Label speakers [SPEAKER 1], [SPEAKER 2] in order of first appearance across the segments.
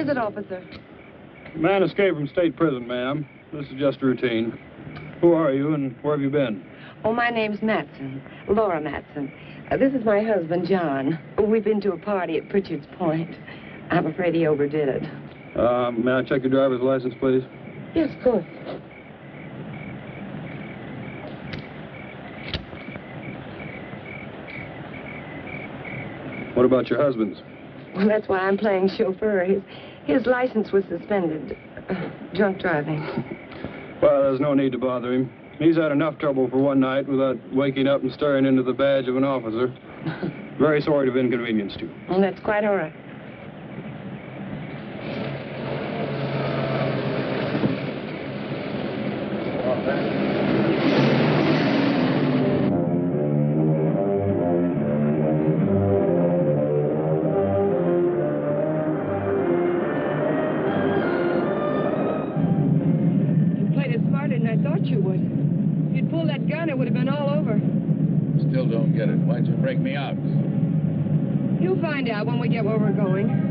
[SPEAKER 1] is it, officer?
[SPEAKER 2] Man escaped from state prison, ma'am. This is just routine. Who are you and where have you been?
[SPEAKER 1] Oh, my name's Matson, Laura Matson. This is my husband, John. We've been to a party at Pritchard's Point. I'm afraid he overdid it.
[SPEAKER 2] May I check your driver's license, please?
[SPEAKER 1] Yes, of course.
[SPEAKER 2] What about your husband's?
[SPEAKER 1] Well, that's why I'm playing chauffeur. His license was suspended. Drunk driving.
[SPEAKER 2] Well, there's no need to bother him. He's had enough trouble for one night without waking up and staring into the badge of an officer. Very sorry to have inconvenienced you.
[SPEAKER 1] Well, that's quite all right.
[SPEAKER 3] Still don't get it. Why'd you break me out?
[SPEAKER 1] You'll find out when we get where we're going.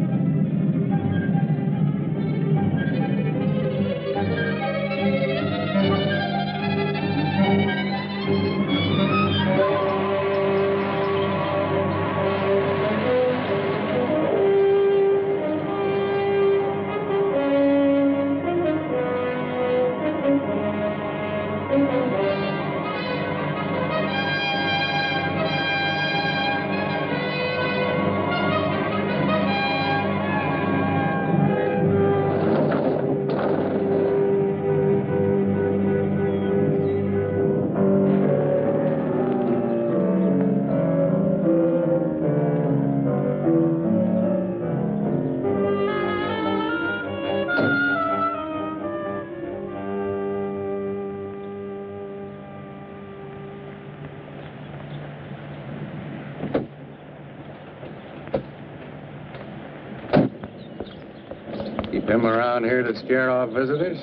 [SPEAKER 3] Him around here to scare off visitors?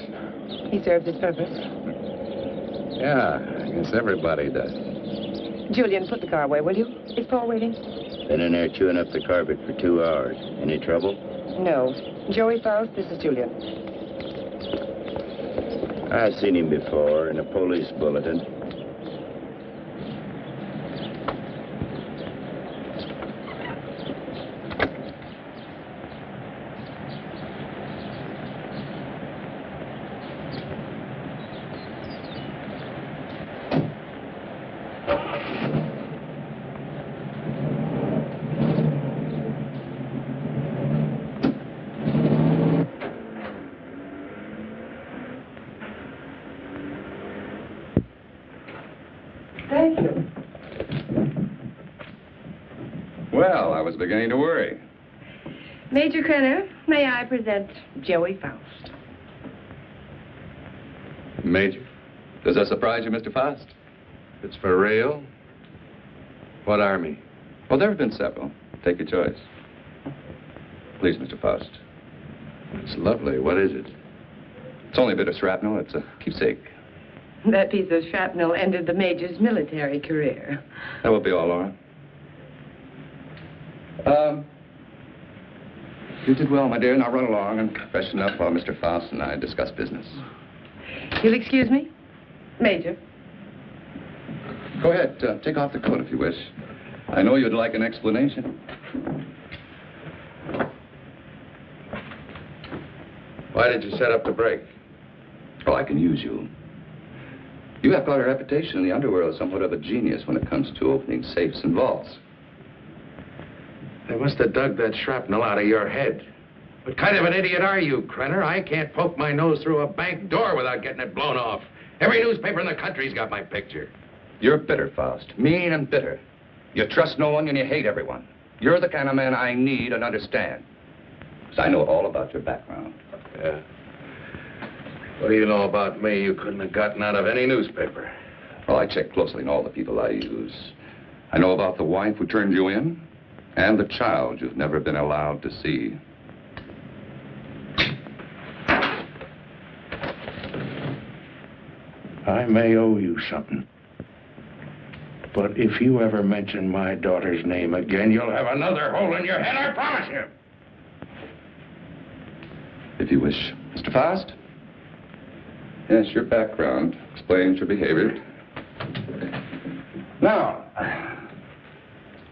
[SPEAKER 1] He served his purpose.
[SPEAKER 3] Yeah, I guess everybody does.
[SPEAKER 1] Julian, put the car away, will you? Is Paul waiting?
[SPEAKER 4] Been in there chewing up the carpet for 2 hours. Any trouble?
[SPEAKER 1] No. Joey Faust, this is Julian.
[SPEAKER 4] I've seen him before in a police bulletin.
[SPEAKER 1] Thank you.
[SPEAKER 3] Well, I was beginning to worry.
[SPEAKER 1] Major Krenner, may I present Joey Faust?
[SPEAKER 3] Major, does that surprise you, Mr. Faust? It's for real? What army? Well, there have been several. Take your choice. Please, Mr. Faust. It's lovely. What is it? It's only a bit of shrapnel. It's a keepsake.
[SPEAKER 1] That piece of shrapnel ended the Major's military career.
[SPEAKER 3] That will be all, Laura. You did well, my dear. Now run along and freshen up while Mr. Faust and I discuss business.
[SPEAKER 1] You'll excuse me? Major.
[SPEAKER 3] Go ahead. Take off the coat if you wish. I know you'd like an explanation. Why did you set up the break? Oh, I can use you. You have got a reputation in the underworld as somewhat of a genius when it comes to opening safes and vaults.
[SPEAKER 5] They must have dug that shrapnel out of your head. What kind of an idiot are you, Krenner? I can't poke my nose through a bank door without getting it blown off. Every newspaper in the country's got my picture.
[SPEAKER 3] You're bitter, Faust. Mean and bitter. You trust no one and you hate everyone. You're the kind of man I need and understand. Because I know all about your background.
[SPEAKER 5] Yeah. What do you know about me you couldn't have gotten out of any newspaper?
[SPEAKER 3] Well, I check closely on all the people I use. I know about the wife who turned you in and the child you've never been allowed to see.
[SPEAKER 5] I may owe you something. But if you ever mention my daughter's name again, you'll have another hole in your head, I promise you.
[SPEAKER 3] If you wish. Mr. Faust? Yes, your background explains your behavior. Now,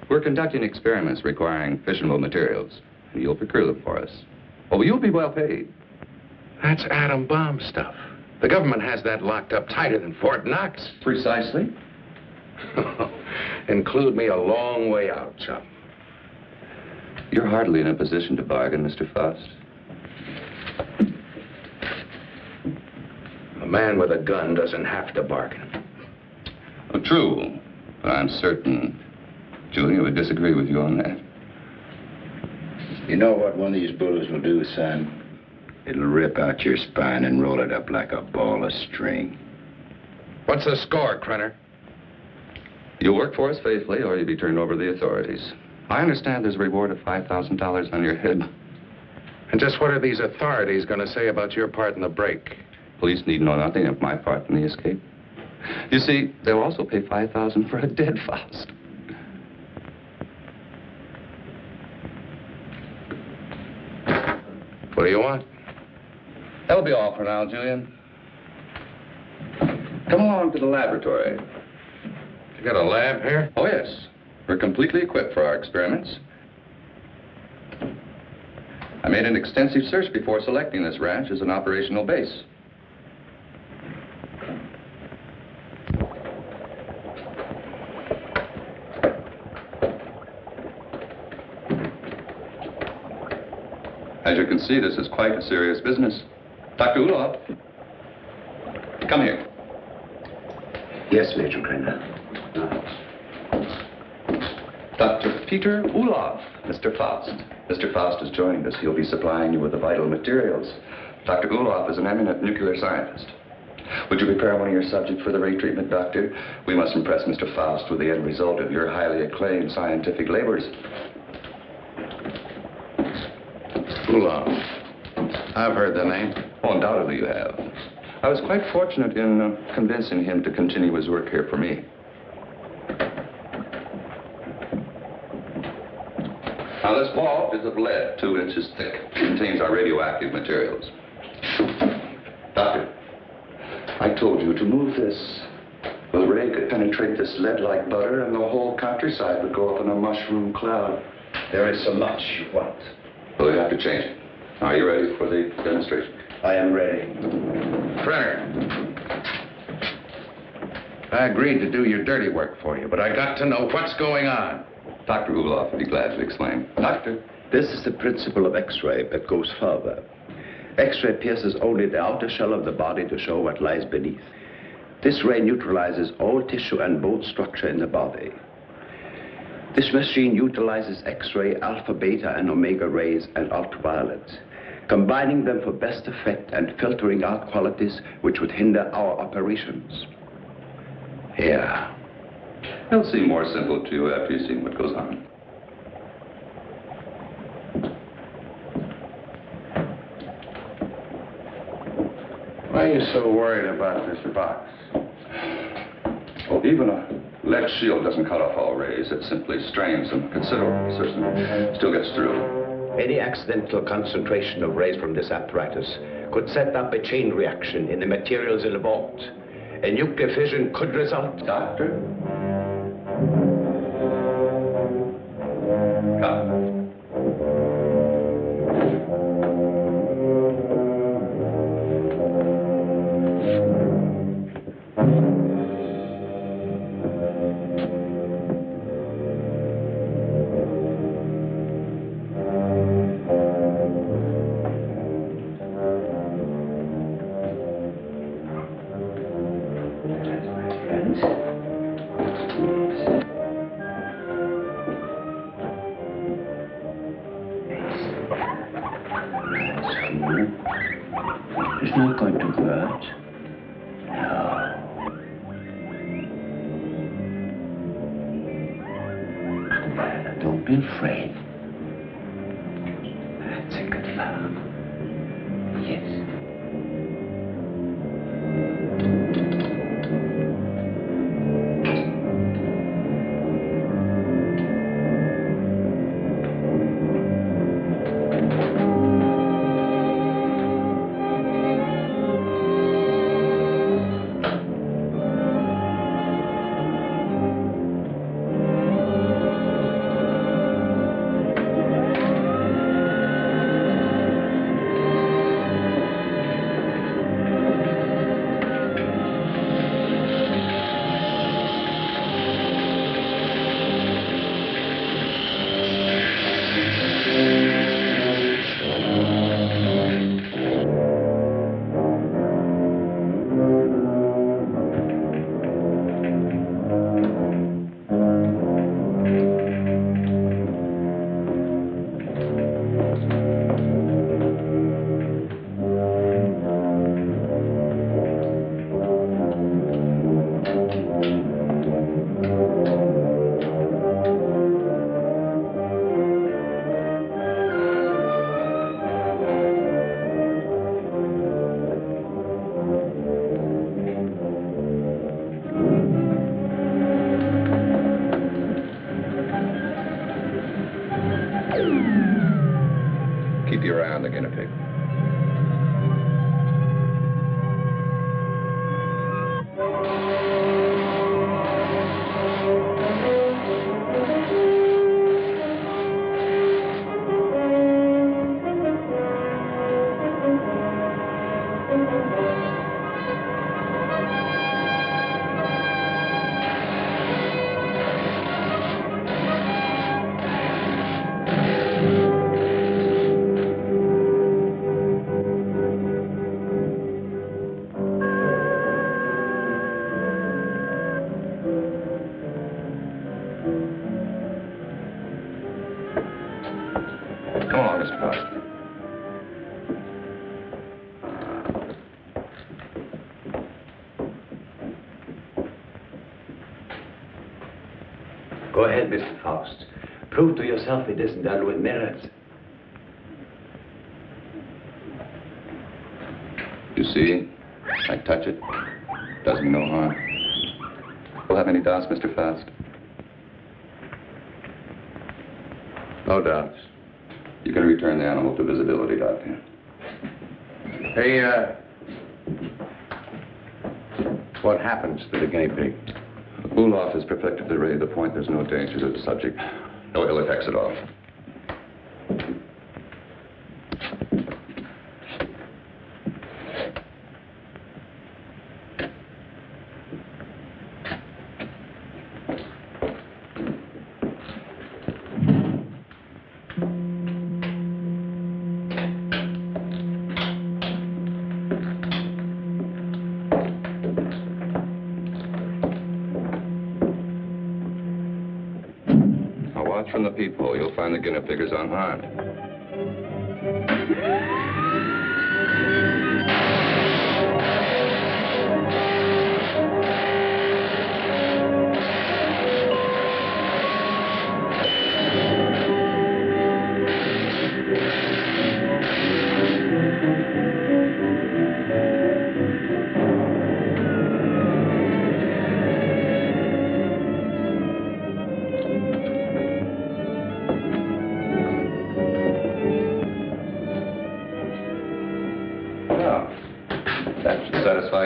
[SPEAKER 3] we're conducting experiments requiring fissionable materials. You'll procure them for us. Oh, you'll be well paid.
[SPEAKER 5] That's atom bomb stuff. The government has that locked up tighter than Fort Knox.
[SPEAKER 3] Precisely.
[SPEAKER 5] Include me a long way out, chum.
[SPEAKER 3] You're hardly in a position to bargain, Mr. Faust.
[SPEAKER 5] A man with a gun doesn't have to bargain.
[SPEAKER 3] Oh, true. But I'm certain Julia would disagree with you on that.
[SPEAKER 4] You know what one of these bullets will do, son? It'll rip out your spine and roll it up like a ball of string.
[SPEAKER 5] What's the score, Krenner?
[SPEAKER 3] You'll work for us faithfully, or you'll be turned over to the authorities. I understand there's a reward of $5,000 on your head.
[SPEAKER 5] And just what are these authorities going to say about your part in the break?
[SPEAKER 3] Police need know nothing of my part in the escape. You see, they'll also pay $5,000 for a dead Faust.
[SPEAKER 5] What do you want?
[SPEAKER 3] That'll be all for now, Julian. Come along to the laboratory.
[SPEAKER 5] You got a lab here?
[SPEAKER 3] Oh, yes. We're completely equipped for our experiments. I made an extensive search before selecting this ranch as an operational base. As you can see, this is quite a serious business. Dr. Ulof, come here.
[SPEAKER 4] Yes, Major Krenner.
[SPEAKER 3] Dr. Peter Ulof, Mr. Faust. Mr. Faust has joined us. He'll be supplying you with the vital materials. Dr. Ulof is an eminent nuclear scientist. Would you prepare one of your subjects for the ray treatment, Doctor? We must impress Mr. Faust with the end result of your highly acclaimed scientific labors.
[SPEAKER 5] Ulof. I've heard the name.
[SPEAKER 3] Oh, undoubtedly you have. I was quite fortunate in convincing him to continue his work here for me. Now, this vault is of lead, 2 inches thick. It contains our radioactive materials. Doctor, I told you to move this. Well, the ray could penetrate this lead like butter, and the whole countryside would go up in a mushroom cloud.
[SPEAKER 4] There is so much you want.
[SPEAKER 3] Well, you have to change it. Are you ready for the demonstration?
[SPEAKER 4] I am ready.
[SPEAKER 5] Krenner. I agreed to do your dirty work for you, but I got to know what's going on.
[SPEAKER 3] Dr. Ulof would be glad to explain. Doctor?
[SPEAKER 6] This is the principle of X-ray that goes further. X-ray pierces only the outer shell of the body to show what lies beneath. This ray neutralizes all tissue and bone structure in the body. This machine utilizes X-ray, alpha, beta, and omega rays and ultraviolet, combining them for best effect and filtering out qualities which would hinder our operations.
[SPEAKER 5] Yeah.
[SPEAKER 3] It'll seem more simple to you after you've seen what goes on.
[SPEAKER 5] Why are you so worried about this box?
[SPEAKER 3] Well, even a lead shield doesn't cut off all rays. It simply strains them considerably. Certainly still gets through.
[SPEAKER 6] Any accidental concentration of rays from this apparatus could set up a chain reaction in the materials in the vault. A nuclear fission could result.
[SPEAKER 3] Doctor? Come.
[SPEAKER 4] It's not going to hurt. No. Don't be afraid. That's a good fellow. Yes.
[SPEAKER 6] Go ahead, Mr. Faust. Prove to yourself it isn't done with mirrors.
[SPEAKER 3] You see? I touch it. Does me no harm. You'll have any doubts, Mr. Faust?
[SPEAKER 5] No doubts.
[SPEAKER 3] You can return the animal to visibility, Doctor.
[SPEAKER 5] Hey, what happens to the guinea pig?
[SPEAKER 3] Ulof has perfected the ray to the point there's no danger to the subject. No ill effects at all. From the peephole, you'll find the guinea pig is unharmed.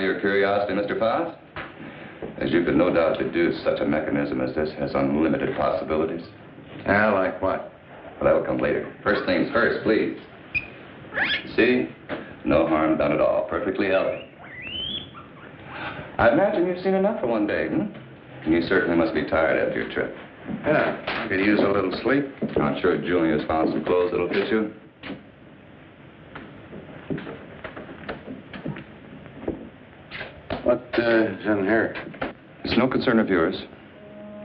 [SPEAKER 3] Your curiosity, Mr. Faust? As you could no doubt deduce, such a mechanism as this has unlimited possibilities.
[SPEAKER 5] Yeah, like what?
[SPEAKER 3] Well, that'll come later. First things first, please. See? No harm done at all. Perfectly healthy. I imagine you've seen enough for one day, And you certainly must be tired after your trip.
[SPEAKER 5] Yeah, I could use a little sleep.
[SPEAKER 3] I'm sure Julia's found some clothes that'll fit you.
[SPEAKER 5] What is in here?
[SPEAKER 3] It's no concern of yours.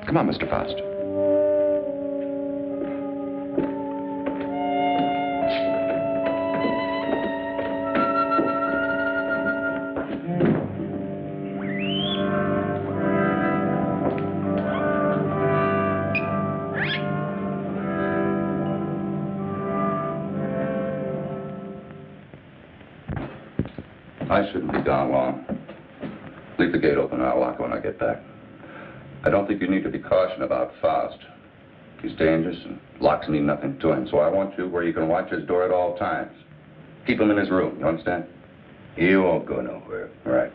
[SPEAKER 3] Come on, Mr. Faust. I shouldn't be gone long. Leave the gate open and I'll lock it when I get back. I don't think you need to be cautious about Faust. He's dangerous and locks mean nothing to him, so I want you where you can watch his door at all times. Keep him in his room, you understand?
[SPEAKER 4] He won't go nowhere.
[SPEAKER 3] All right.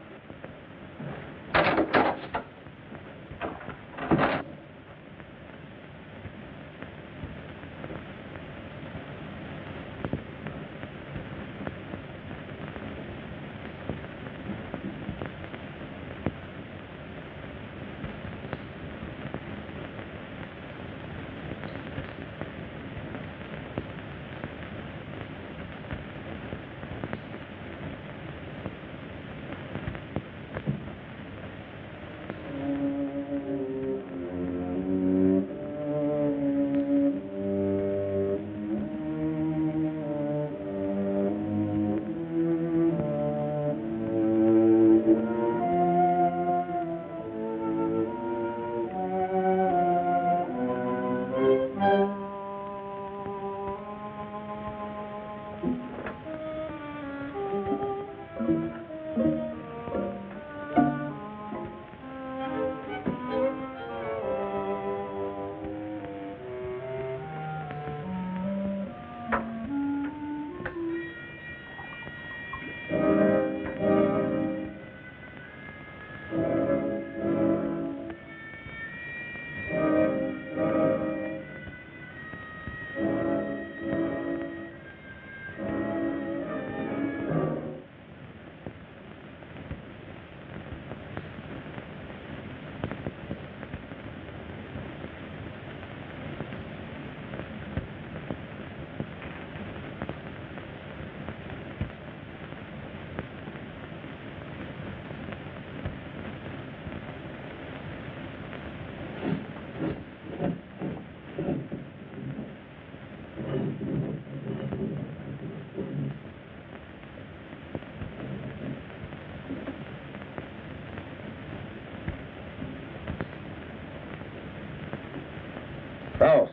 [SPEAKER 4] Faust.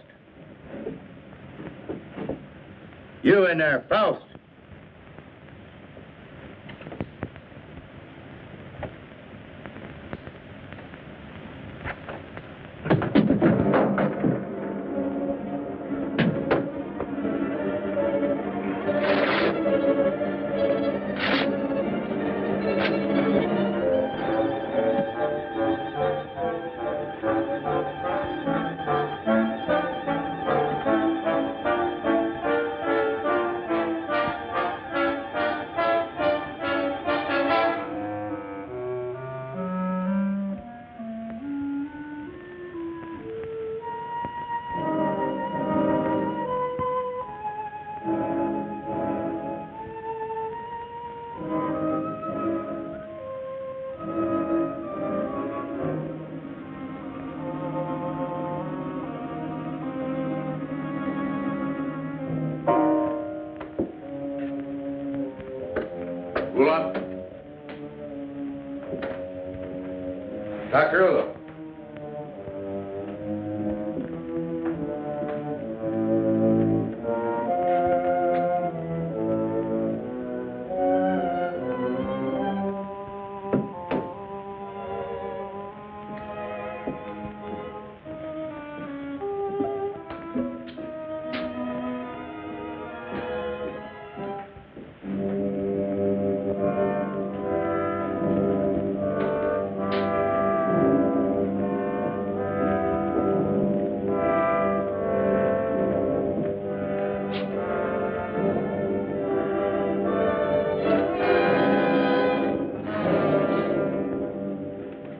[SPEAKER 4] You in there, Faust.
[SPEAKER 5] Dr. Ulo.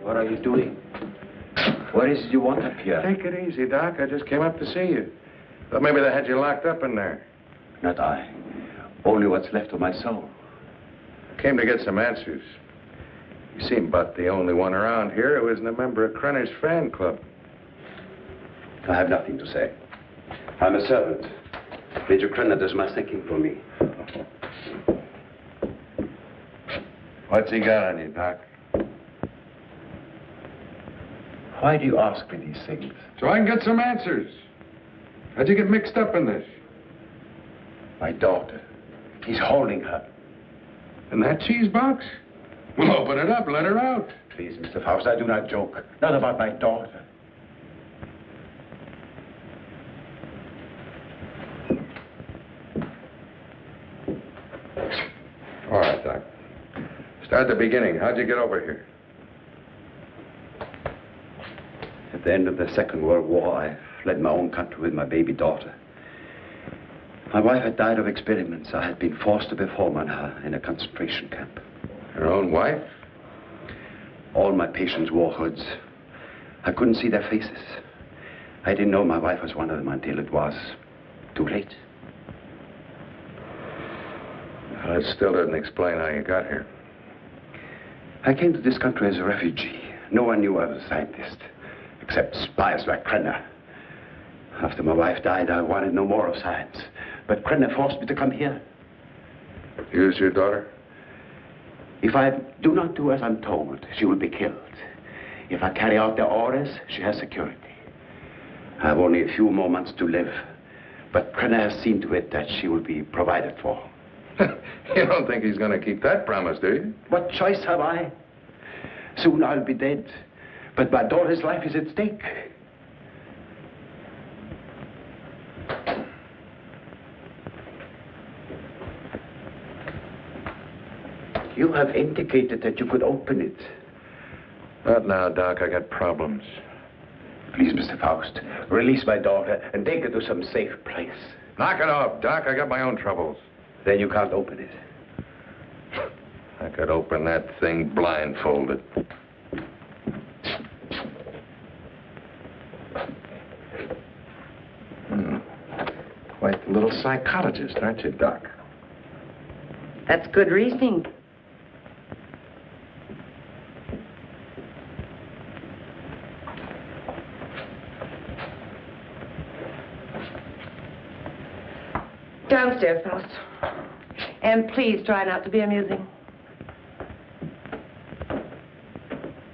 [SPEAKER 6] What are you doing? What is it you want up here?
[SPEAKER 5] Take it easy, Doc. I just came up to see you. Thought maybe they had you locked up in there.
[SPEAKER 6] Not I. Only what's left of my soul.
[SPEAKER 5] Came to get some answers. You seem about the only one around here who isn't a member of Krenner's fan club.
[SPEAKER 6] I have nothing to say. I'm a servant. Major Krenner does my thinking for me.
[SPEAKER 5] What's he got on you, Doc?
[SPEAKER 6] Why do you ask me these things?
[SPEAKER 5] So I can get some answers. How'd you get mixed up in this?
[SPEAKER 6] My daughter. He's holding her.
[SPEAKER 5] In that cheese box? Well, open it up. Let her out.
[SPEAKER 6] Please, Mr. Faust, I do not joke. Not about my daughter.
[SPEAKER 5] All right, Doc. Start at the beginning. How'd you get over here?
[SPEAKER 6] At the end of the Second World War, I fled my own country with my baby daughter. My wife had died of experiments. I had been forced to perform on her in a concentration camp.
[SPEAKER 5] Your own wife?
[SPEAKER 6] All my patients wore hoods. I couldn't see their faces. I didn't know my wife was one of them until it was too late.
[SPEAKER 5] Well, it still doesn't explain how you got here.
[SPEAKER 6] I came to this country as a refugee. No one knew I was a scientist, except spies like Krenner. After my wife died, I wanted no more of science. But Krenner forced me to come here.
[SPEAKER 5] Use your daughter?
[SPEAKER 6] If I do not do as I'm told, she will be killed. If I carry out their orders, she has security. I have only a few more months to live. But Krenner has seen to it that she will be provided for.
[SPEAKER 5] You don't think he's going to keep that promise, do you?
[SPEAKER 6] What choice have I? Soon I'll be dead. But my daughter's life is at stake. You have indicated that you could open it.
[SPEAKER 5] Not now, Doc. I got problems.
[SPEAKER 6] Please, Mr. Faust, release my daughter and take her to some safe place.
[SPEAKER 5] Knock it off, Doc. I got my own troubles.
[SPEAKER 6] Then you can't open it.
[SPEAKER 5] I could open that thing blindfolded. Quite the little psychologist, aren't you, Doc?
[SPEAKER 1] That's good reasoning. Downstairs, Faust. And please try not to be amusing.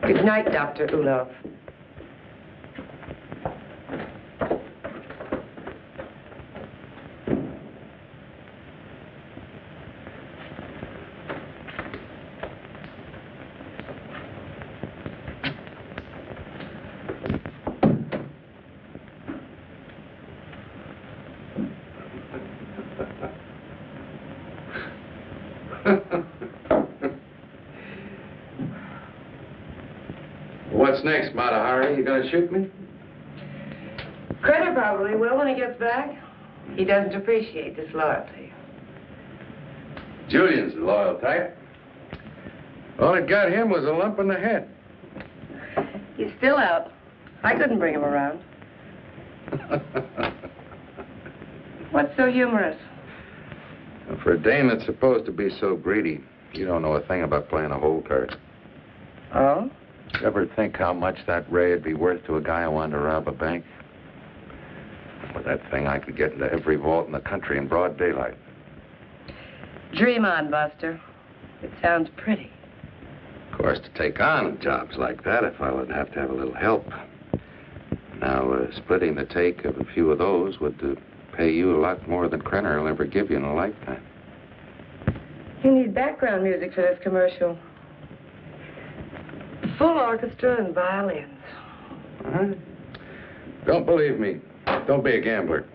[SPEAKER 1] Good night, Dr. Ulof.
[SPEAKER 5] What's next, Mata Hari? You gonna shoot me?
[SPEAKER 1] Credit probably will when he gets back. He doesn't appreciate disloyalty.
[SPEAKER 5] Julian's the loyal type. All it got him was a lump in the head.
[SPEAKER 1] He's still out. I couldn't bring him around. What's so humorous?
[SPEAKER 5] For a dame that's supposed to be so greedy, you don't know a thing about playing a hole card.
[SPEAKER 1] Oh?
[SPEAKER 5] You ever think how much that ray would be worth to a guy who wanted to rob a bank? With that thing, I could get into every vault in the country in broad daylight.
[SPEAKER 1] Dream on, Buster. It sounds pretty.
[SPEAKER 5] Of course, to take on jobs like that, a fellow would have to have a little help. Now, splitting the take of a few of those would pay you a lot more than Krenner will ever give you in a lifetime.
[SPEAKER 1] You need background music for this commercial. Full orchestra and violins.
[SPEAKER 5] Don't believe me. Don't be a gambler.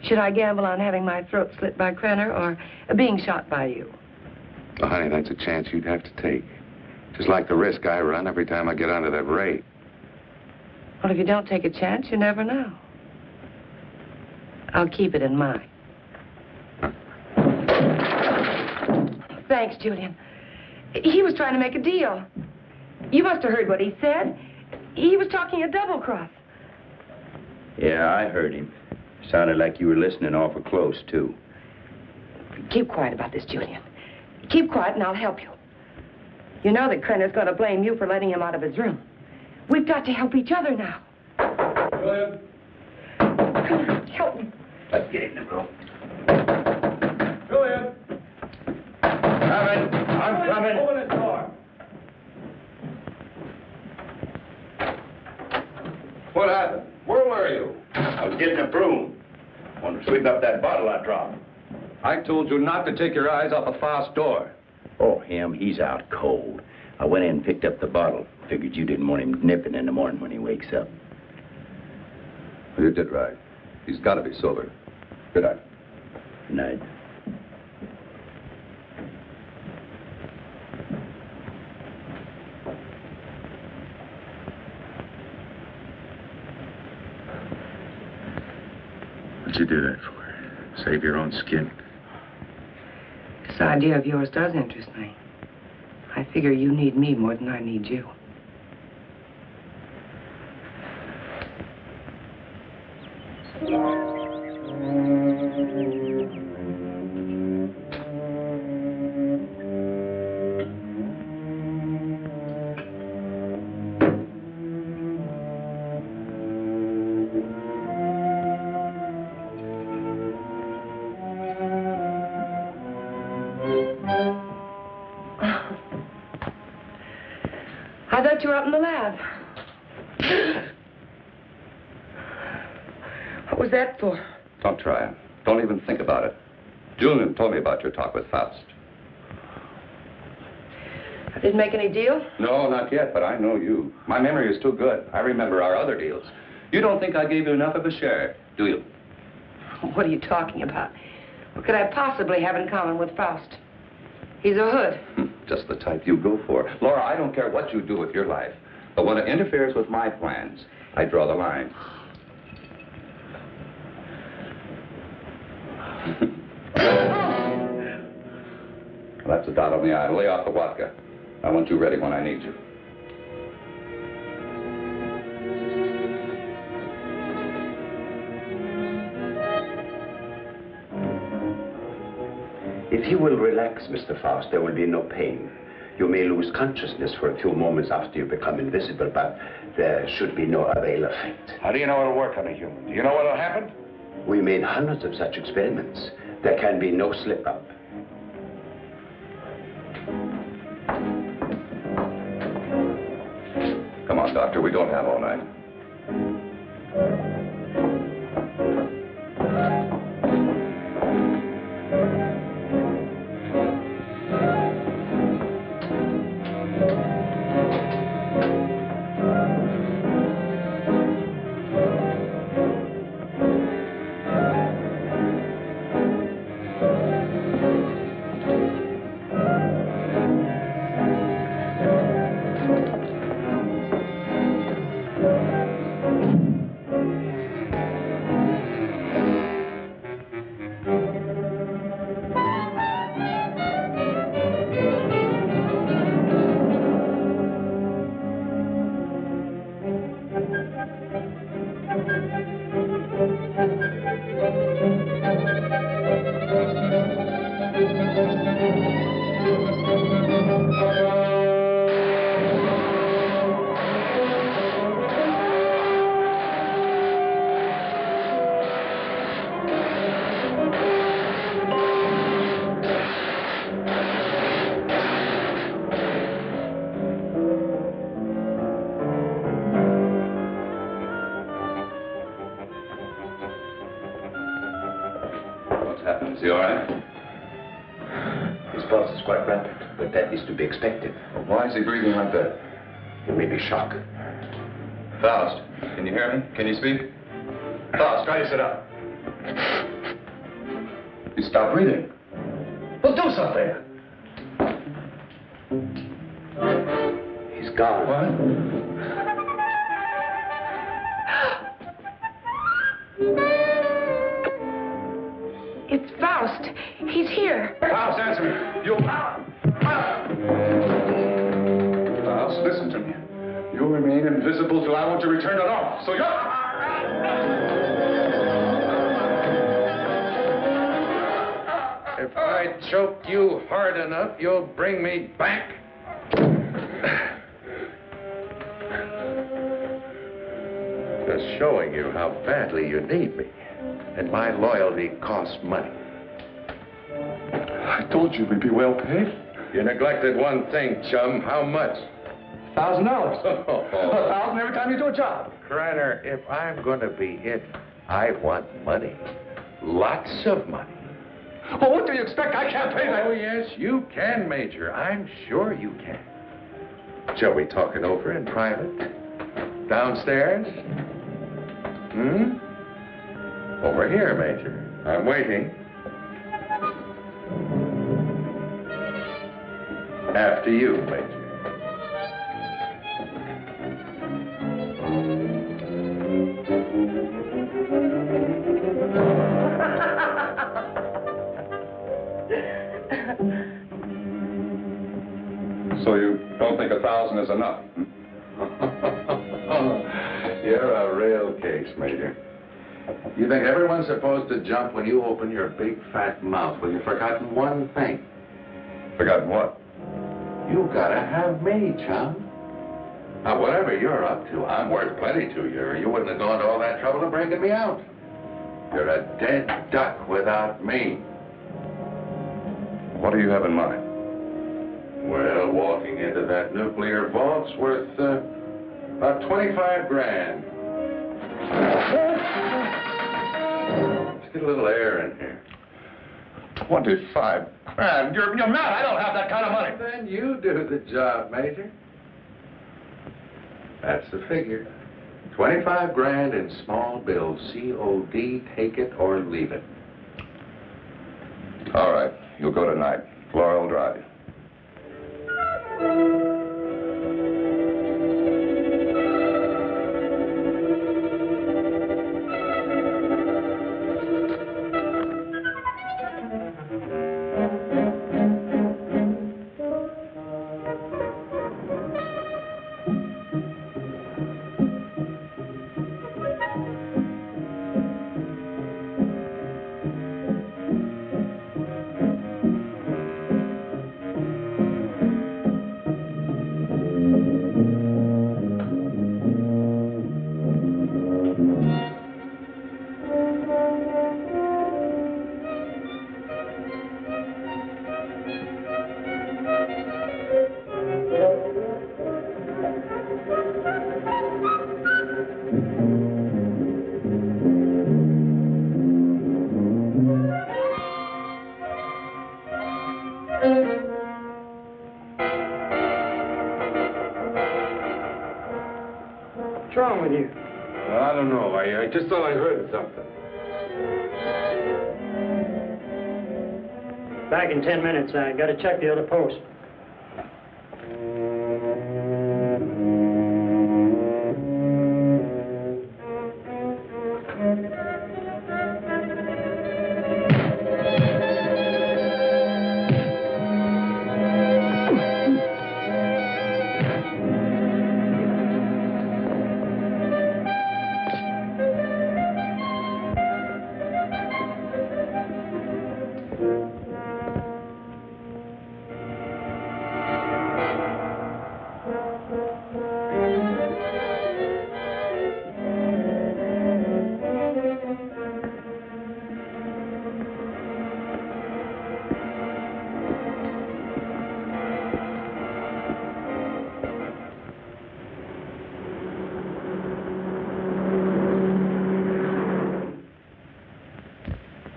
[SPEAKER 1] Should I gamble on having my throat slit by Krenner or being shot by you?
[SPEAKER 5] Well, honey, that's a chance you'd have to take. Just like the risk I run every time I get onto that ray.
[SPEAKER 1] Well, if you don't take a chance, you never know. I'll keep it in mind. Thanks, Julian. He was trying to make a deal. You must have heard what he said. He was talking a double cross.
[SPEAKER 4] Yeah, I heard him. Sounded like you were listening awful close, too.
[SPEAKER 1] Keep quiet about this, Julian. Keep quiet and I'll help you. You know that Krenner's going to blame you for letting him out of his room. We've got to help each other now.
[SPEAKER 2] Julian?
[SPEAKER 1] Come on, help me.
[SPEAKER 4] Let's get in the room.
[SPEAKER 2] Julian?
[SPEAKER 4] I'm coming.
[SPEAKER 2] Open this door.
[SPEAKER 5] What happened? Where were you?
[SPEAKER 4] I was getting a broom. Want to sweep up that bottle I dropped.
[SPEAKER 3] I told you not to take your eyes off the fast door.
[SPEAKER 4] Oh, him, he's out cold. I went in and picked up the bottle. Figured you didn't want him nipping in the morning when he wakes up.
[SPEAKER 3] You did right. He's got to be sober. Good night.
[SPEAKER 4] Good night.
[SPEAKER 6] What'd you do that for? Save your own skin?
[SPEAKER 1] This idea of yours does interest me. I figure you need me more than I need you. I thought you were up in the lab. What was that for?
[SPEAKER 3] Don't try it. Don't even think about it. Julian told me about your talk with Faust.
[SPEAKER 1] I didn't make any deal?
[SPEAKER 3] No, not yet, but I know you. My memory is too good. I remember our other deals. You don't think I gave you enough of a share, do you?
[SPEAKER 1] What are you talking about? What could I possibly have in common with Faust? He's a hood.
[SPEAKER 3] Just the type you go for. Laura, I don't care what you do with your life, but when it interferes with my plans, I draw the line. Well, that's a dot on the I. Lay off the vodka. I want you ready when I need you.
[SPEAKER 6] If you will relax, Mr. Faust, there will be no pain. You may lose consciousness for a few moments after you become invisible, but there should be no other ill effect.
[SPEAKER 5] How do you know it'll work on a human? Do you know what'll happen?
[SPEAKER 6] We made hundreds of such experiments. There can be no slip-up.
[SPEAKER 3] Come on, Doctor. We don't have all night. he all right?
[SPEAKER 6] His pulse is quite rapid, but that is to be expected.
[SPEAKER 3] Well, why is he breathing like that?
[SPEAKER 6] It may be shock.
[SPEAKER 3] Faust, can you hear me? Can you speak? Faust, try to sit up. He stopped breathing.
[SPEAKER 6] Well, do something. He's gone.
[SPEAKER 3] What?
[SPEAKER 1] It's Faust. He's here.
[SPEAKER 3] Faust, answer me. You... Faust, listen to me. You'll remain invisible till I want to return to normal. So you're...
[SPEAKER 5] If I choke you hard enough, you'll bring me back. Just showing you how badly you need me. And my loyalty costs money.
[SPEAKER 3] I told you we'd be well paid.
[SPEAKER 5] You neglected one thing, chum. How much?
[SPEAKER 3] $1,000. $1,000 every time you do a job.
[SPEAKER 5] Kreiner, if I'm going to be it, I want money. Lots of money.
[SPEAKER 3] Well, what do you expect? I can't pay that.
[SPEAKER 5] Oh, yes, you can, Major. I'm sure you can. Shall we talk it over in private? Downstairs? Over here, Major. I'm waiting. After you, Major.
[SPEAKER 3] So you don't think 1,000 is enough?
[SPEAKER 5] You're a real case, Major. You think everyone's supposed to jump when you open your big fat mouth? Well, you've forgotten one thing.
[SPEAKER 3] Forgotten what?
[SPEAKER 5] You gotta have me, chum. Now, whatever you're up to, I'm worth plenty to you, or you wouldn't have gone to all that trouble of breaking me out. You're a dead duck without me.
[SPEAKER 3] What do you have in mind?
[SPEAKER 5] Well, walking into that nuclear vault's worth about 25 grand. Let's get a little air in here.
[SPEAKER 3] 25 grand? You're mad. I don't have that kind of money.
[SPEAKER 5] Then you do the job, Major. That's the figure. 25 grand in small bills. COD, take it or leave it.
[SPEAKER 3] All right. You'll go tonight. Laura will drive you.
[SPEAKER 7] What's wrong with you?
[SPEAKER 2] I don't know. I just thought I heard something.
[SPEAKER 7] Back in 10 minutes. I got to check the other post.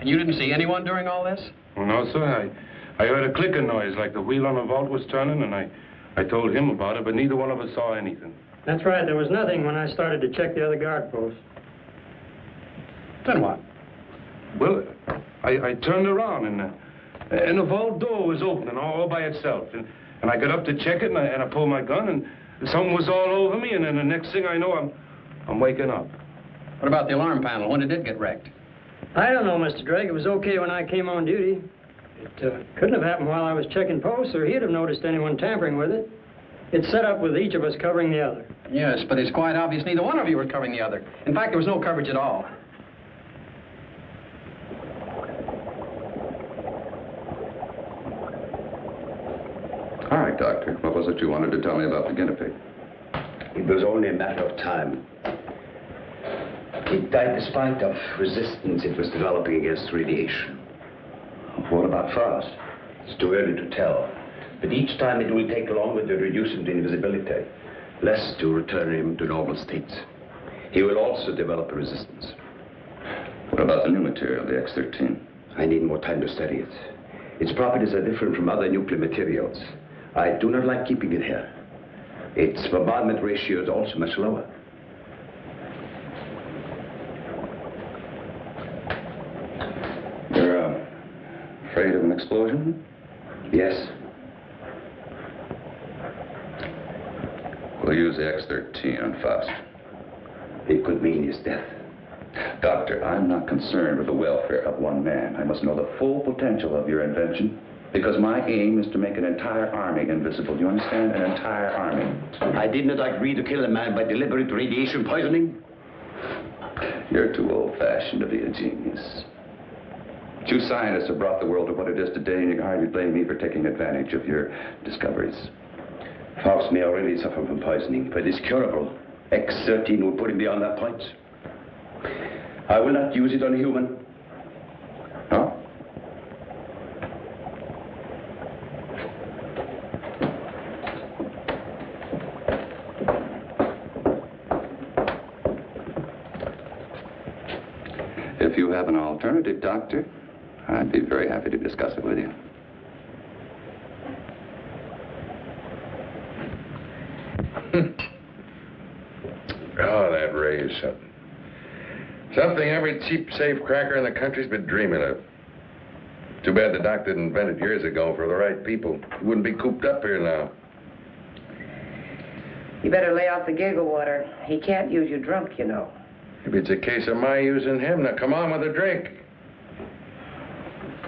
[SPEAKER 8] And you didn't see anyone during all this?
[SPEAKER 9] Well, no, sir. I heard a clicking noise like the wheel on a vault was turning, and I told him about it, but neither one of us saw anything.
[SPEAKER 7] That's right. There was nothing when I started to check the other guard posts.
[SPEAKER 8] Then what?
[SPEAKER 9] Well, I turned around, and the vault door was opening all by itself. And I got up to check it, and I pulled my gun, and something was all over me, and then the next thing I know, I'm waking up.
[SPEAKER 8] What about the alarm panel? When did it get wrecked?
[SPEAKER 7] I don't know, Mr. Drake. It was okay when I came on duty. It couldn't have happened while I was checking posts, or he'd have noticed anyone tampering with it. It's set up with each of us covering the other.
[SPEAKER 8] Yes, but it's quite obvious neither one of you was covering the other. In fact, there was no coverage at all.
[SPEAKER 3] All right, Doctor. What was it you wanted to tell me about the guinea pig?
[SPEAKER 6] It was only a matter of time. It died despite of resistance it was developing against radiation. What about Frost? It's too early to tell. But each time it will take longer to reduce him to invisibility, less to return him to normal states. He will also develop a resistance.
[SPEAKER 3] What about the new material, the X-13?
[SPEAKER 6] I need more time to study it. Its properties are different from other nuclear materials. I do not like keeping it here. Its bombardment ratio is also much lower.
[SPEAKER 3] You're afraid of an explosion?
[SPEAKER 6] Yes.
[SPEAKER 3] We'll use the X-13 on Faust.
[SPEAKER 6] It could mean his death.
[SPEAKER 3] Doctor, I'm not concerned with the welfare of one man. I must know the full potential of your invention, because my aim is to make an entire army invisible. Do you understand? An entire army.
[SPEAKER 6] I did not agree to kill a man by deliberate radiation poisoning.
[SPEAKER 3] You're too old-fashioned to be a genius. But you scientists have brought the world to what it is today, and you can hardly blame me for taking advantage of your discoveries.
[SPEAKER 6] Faust may already suffer from poisoning, but it's curable. X-13 will put him beyond that point. I will not use it on a human.
[SPEAKER 3] No? If you have an alternative, Doctor, I'd be very happy to discuss it with you.
[SPEAKER 5] Oh, that ray is something. Something every cheap safe cracker in the country's been dreaming of. Too bad the doc didn't invent it years ago for the right people. He wouldn't be cooped up here now.
[SPEAKER 1] You better lay off the giggle water. He can't use you drunk, you know.
[SPEAKER 5] Maybe it's a case of my using him. Now, come on with a drink.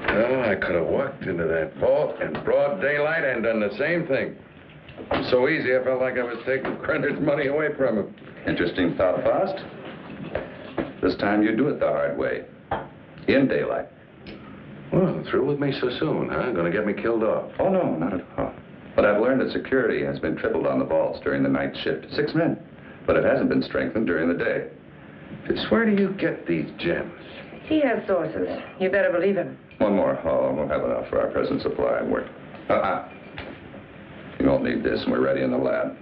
[SPEAKER 5] Oh, I could have walked into that vault in broad daylight and done the same thing. It was so easy, I felt like I was taking Krenner's money away from him.
[SPEAKER 3] Interesting thought, Faust. This time you do it the hard way. In daylight.
[SPEAKER 5] Well, through with me so soon, huh? Gonna get me killed off?
[SPEAKER 3] Oh, no, not at all. But I've learned that security has been tripled on the vaults during the night shift. 6 men. But it hasn't been strengthened during the day.
[SPEAKER 5] Just where do you get these gems?
[SPEAKER 1] He has sources. You better believe him.
[SPEAKER 3] One more haul. We'll have enough for our present supply of work. You won't need this, and we're ready in the lab.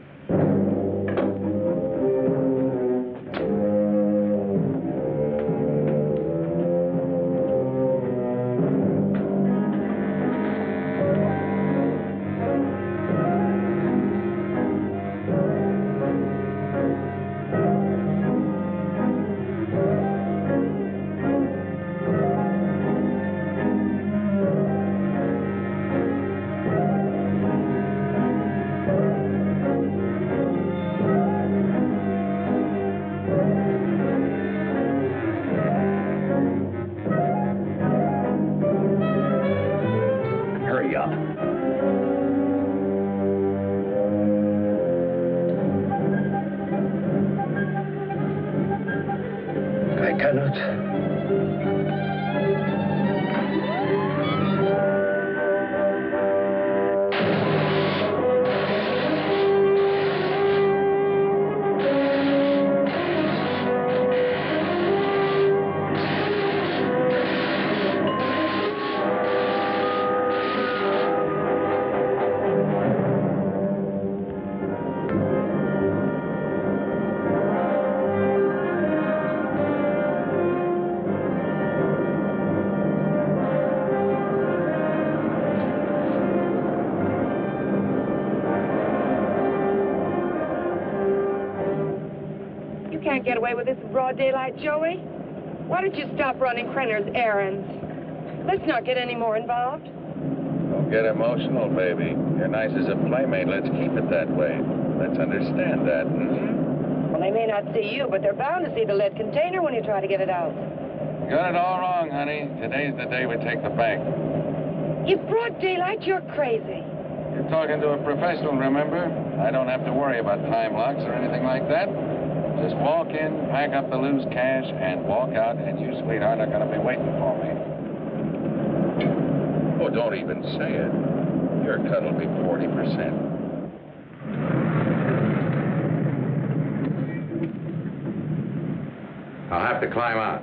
[SPEAKER 1] can't get away with this in broad daylight, Joey. Why don't you stop running Krenner's errands? Let's not get any more involved.
[SPEAKER 5] Don't get emotional, baby. You're nice as a playmate. Let's keep it that way. Let's understand that,
[SPEAKER 1] Well, they may not see you, but they're bound to see the lead container when you try to get it out.
[SPEAKER 5] Got it all wrong, honey. Today's the day we take the bank.
[SPEAKER 1] In broad daylight, you're crazy.
[SPEAKER 5] You're talking to a professional, remember? I don't have to worry about time locks or anything like that. Just walk in, pack up the loose cash, and walk out, and you, sweetheart, are going to be waiting for me. Oh, don't even say it. Your cut will be 40%. I'll have to climb out.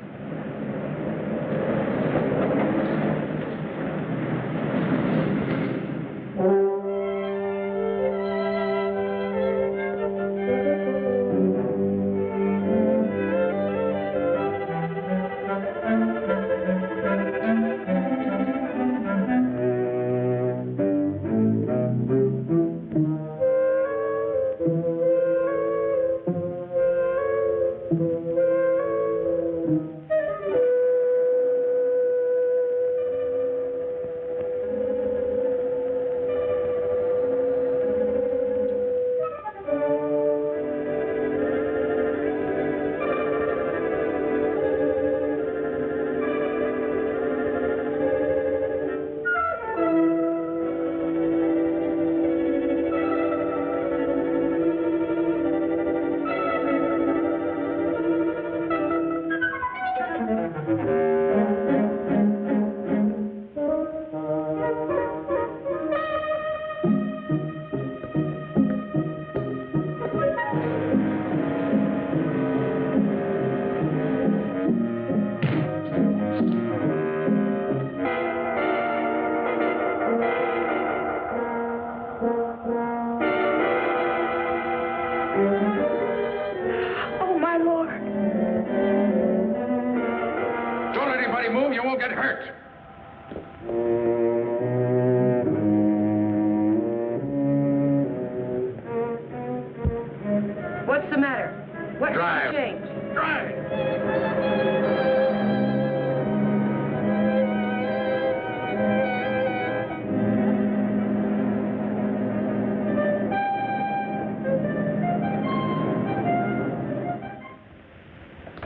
[SPEAKER 1] Oh, my Lord.
[SPEAKER 5] Don't let anybody move. You won't get hurt.
[SPEAKER 1] What's the matter? What's
[SPEAKER 5] Drive.
[SPEAKER 1] the change?
[SPEAKER 5] Drive.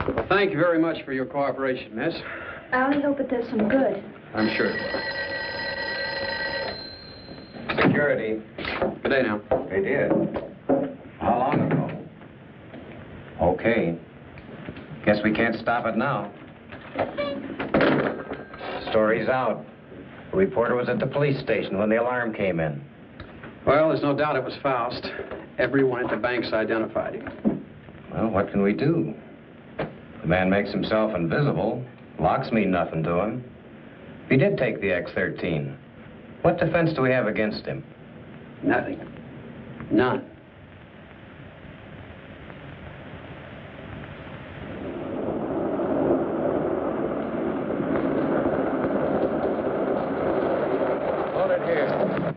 [SPEAKER 8] Well, thank you very much for your cooperation, miss.
[SPEAKER 10] I only hope it does some good.
[SPEAKER 8] I'm sure.
[SPEAKER 5] Security.
[SPEAKER 8] Good day now.
[SPEAKER 5] They did. How long ago?
[SPEAKER 11] Okay. Guess we can't stop it now. Story's out. The reporter was at the police station when the alarm came in.
[SPEAKER 8] Well, there's no doubt it was Faust. Everyone at the bank's identified him.
[SPEAKER 11] Well, what can we do? The man makes himself invisible. Locks mean nothing to him. If he did take the X-13, what defense do we have against him?
[SPEAKER 8] Nothing. None.
[SPEAKER 5] Hold it here.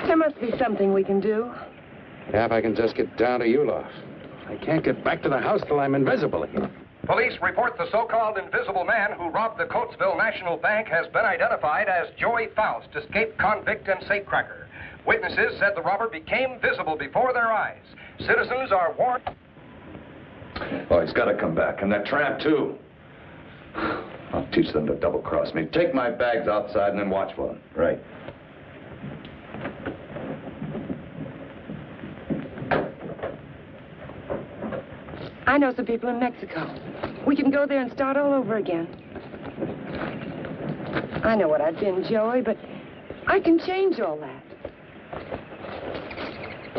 [SPEAKER 1] There must be something we can do.
[SPEAKER 5] Yeah, if I can just get down to Ulof. I can't get back to the house till I'm invisible again.
[SPEAKER 12] Police report the so-called invisible man who robbed the Coatesville National Bank has been identified as Joey Faust, escaped convict and safecracker. Witnesses said the robber became visible before their eyes. Citizens are warned.
[SPEAKER 3] Oh, he's got to come back. And that tramp, too. I'll teach them to double-cross me. Take my bags outside and then watch for them.
[SPEAKER 4] Right.
[SPEAKER 1] I know some people in Mexico. We can go there and start all over again. I know what I've been, Joey, but I can change all that.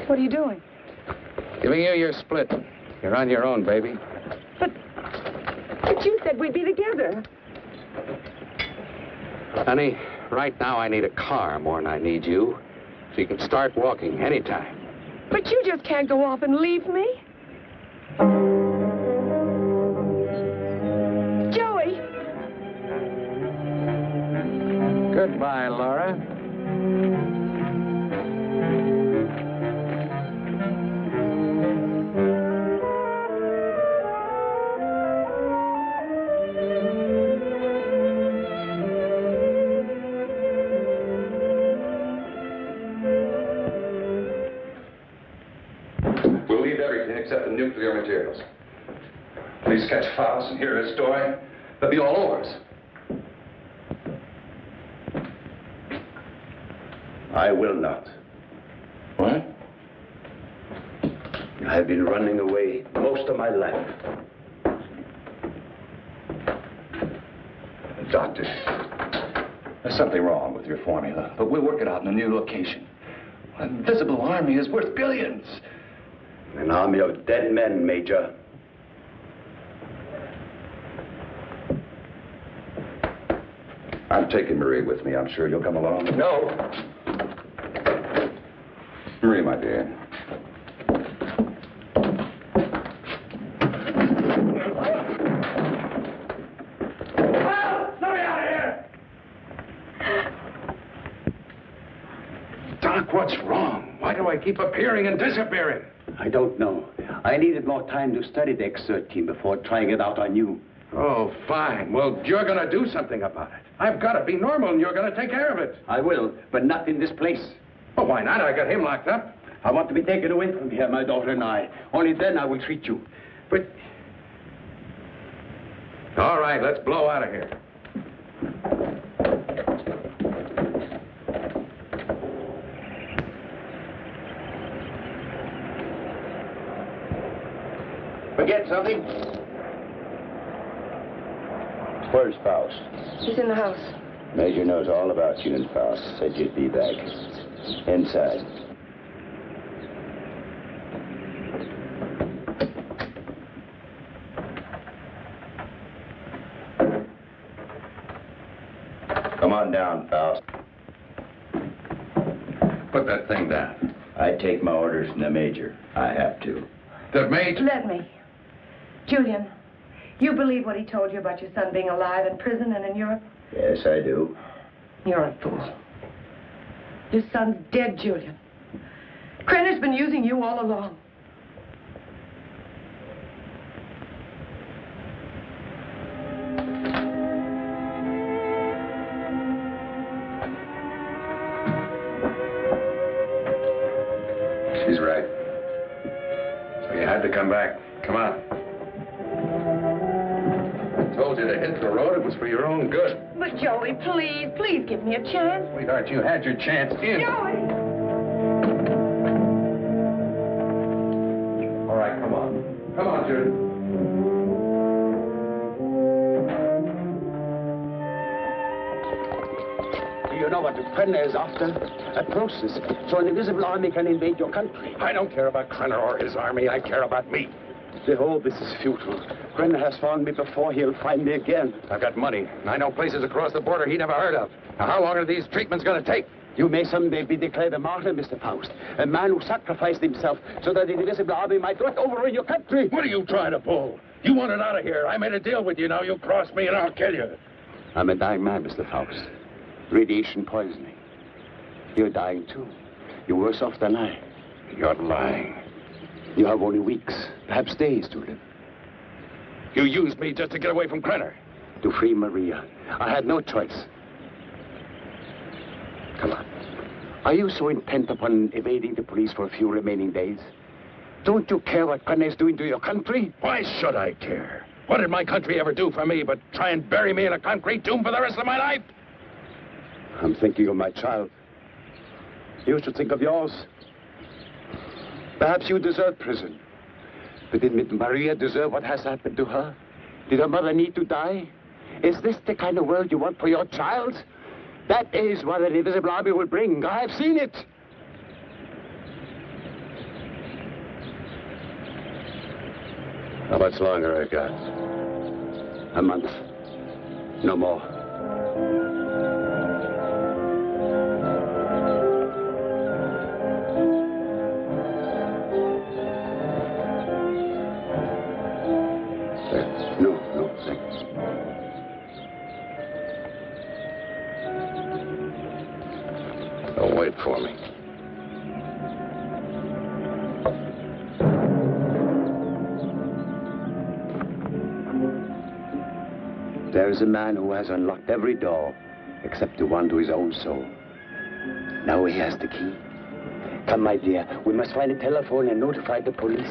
[SPEAKER 1] What are you doing?
[SPEAKER 5] Giving you your split. You're on your own, baby.
[SPEAKER 1] But you said we'd be together.
[SPEAKER 5] Honey, right now I need a car more than I need you. So you can start walking anytime.
[SPEAKER 1] But you just can't go off and leave me. Joey!
[SPEAKER 11] Goodbye, Laura.
[SPEAKER 3] We'll leave everything except the nuclear materials. Please catch Faust and hear his story. They'll be all over us.
[SPEAKER 6] I will not.
[SPEAKER 3] What?
[SPEAKER 6] I've been running away most of my life.
[SPEAKER 3] Doctor, there's something wrong with your formula, but we'll work it out in a new location. An invisible army is worth billions.
[SPEAKER 6] An army of dead men, Major.
[SPEAKER 3] I'm taking Marie with me. I'm sure you'll come along.
[SPEAKER 6] No.
[SPEAKER 3] Marie, my dear.
[SPEAKER 9] Let me out of here!
[SPEAKER 3] Doc, what's wrong? Why do I keep appearing and disappearing?
[SPEAKER 6] I don't know. I needed more time to study the X-13 before trying it out on you.
[SPEAKER 3] Oh, fine. Well, you're going to do something about it. I've got to be normal, and you're going to take care of it.
[SPEAKER 6] I will, but not in this place.
[SPEAKER 3] Well, why not? I got him locked up.
[SPEAKER 6] I want to be taken away from here, my daughter and I. Only then I will treat you.
[SPEAKER 3] But... All right, let's blow out of here.
[SPEAKER 6] Forget something? Where's Faust?
[SPEAKER 1] He's in the house.
[SPEAKER 4] Major knows all about you and Faust. Said you'd be back. Inside. Come on down, Faust.
[SPEAKER 3] Put that thing down.
[SPEAKER 4] I take my orders from the Major. I have to.
[SPEAKER 3] The Major?
[SPEAKER 1] Let me. Julian, you believe what he told you about your son being alive in prison and in Europe?
[SPEAKER 4] Yes, I do.
[SPEAKER 1] You're a fool. Your son's dead, Julian. Krenner's been using you all along.
[SPEAKER 3] She's right. So you had to come back. Come on. I told you to hit the road. It was for your own good.
[SPEAKER 1] But Joey, please give me a chance.
[SPEAKER 3] Sweetheart, you had your chance in.
[SPEAKER 1] Joey!
[SPEAKER 3] All right, come on. Come on, Judy.
[SPEAKER 6] Do you know what Krenner is after? A process, so an invisible army can invade your country.
[SPEAKER 3] I don't care about Krenner or his army. I care about me.
[SPEAKER 6] Behold, this is futile. Krenner has found me before. He'll find me again.
[SPEAKER 3] I've got money, and I know places across the border he never heard of. Now, how long are these treatments going to take?
[SPEAKER 6] You may someday be declared a martyr, Mr. Faust. A man who sacrificed himself so that the invisible army might not overrun your country.
[SPEAKER 9] What are you trying to pull? You want it out of here. I made a deal with you. Now you cross me and I'll kill you.
[SPEAKER 6] I'm a dying man, Mr. Faust. Radiation poisoning. You're dying, too. You're worse off than I.
[SPEAKER 3] You're lying.
[SPEAKER 6] You have only weeks, perhaps days to live.
[SPEAKER 9] You used me just to get away from Krenner.
[SPEAKER 6] To free Maria. I had no choice. Come on. Are you so intent upon evading the police for a few remaining days? Don't you care what Krenner is doing to your country?
[SPEAKER 9] Why should I care? What did my country ever do for me but try and bury me in a concrete tomb for the rest of my life?
[SPEAKER 6] I'm thinking of my child. You should think of yours. Perhaps you deserve prison. But did Maria deserve what has happened to her? Did her mother need to die? Is this the kind of world you want for your child? That is what an invisible army will bring. I have seen it.
[SPEAKER 3] How much longer I got?
[SPEAKER 6] A month. No more.
[SPEAKER 4] for me.
[SPEAKER 6] There is a man who has unlocked every door except the one to his own soul. Now he has the key. Come, my dear, we must find a telephone and notify the police.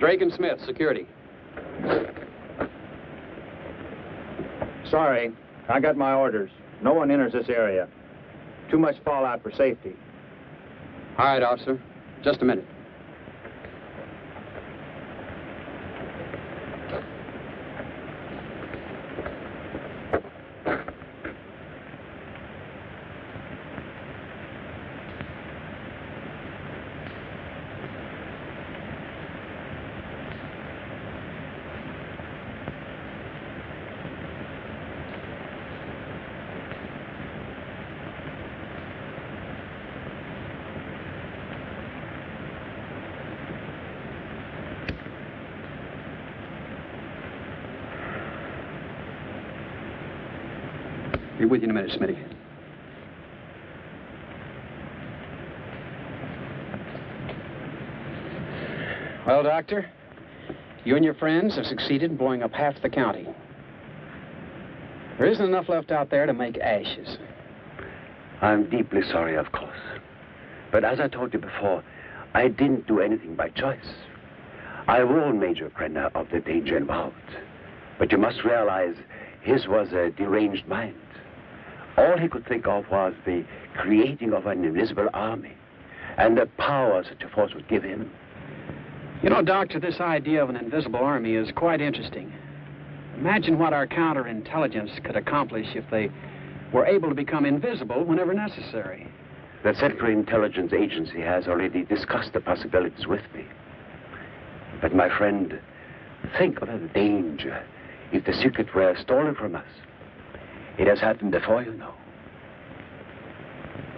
[SPEAKER 11] Drake and Smith, security.
[SPEAKER 13] Sorry, I got my orders. No one enters this area. Too much fallout for safety.
[SPEAKER 11] All right, officer. Just a minute. Be with you in a minute, Smitty. Well, Doctor, you and your friends have succeeded in blowing up half the county. There isn't enough left out there to make ashes.
[SPEAKER 6] I'm deeply sorry, of course. But as I told you before, I didn't do anything by choice. I warned Major Krenner of the danger involved. But you must realize his was a deranged mind. All he could think of was the creating of an invisible army and the power such a force would give him.
[SPEAKER 11] You know, Doctor, this idea of an invisible army is quite interesting. Imagine what our counterintelligence could accomplish if they were able to become invisible whenever necessary.
[SPEAKER 6] The Central Intelligence Agency has already discussed the possibilities with me. But my friend, think of the danger if the secret were stolen from us. It has happened before, you know.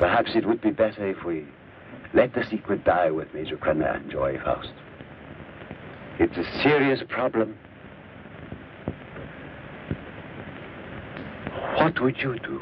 [SPEAKER 6] Perhaps it would be better if we
[SPEAKER 14] Let the secret die with Major Krenner and Joy Faust. It's a serious problem. What would you do?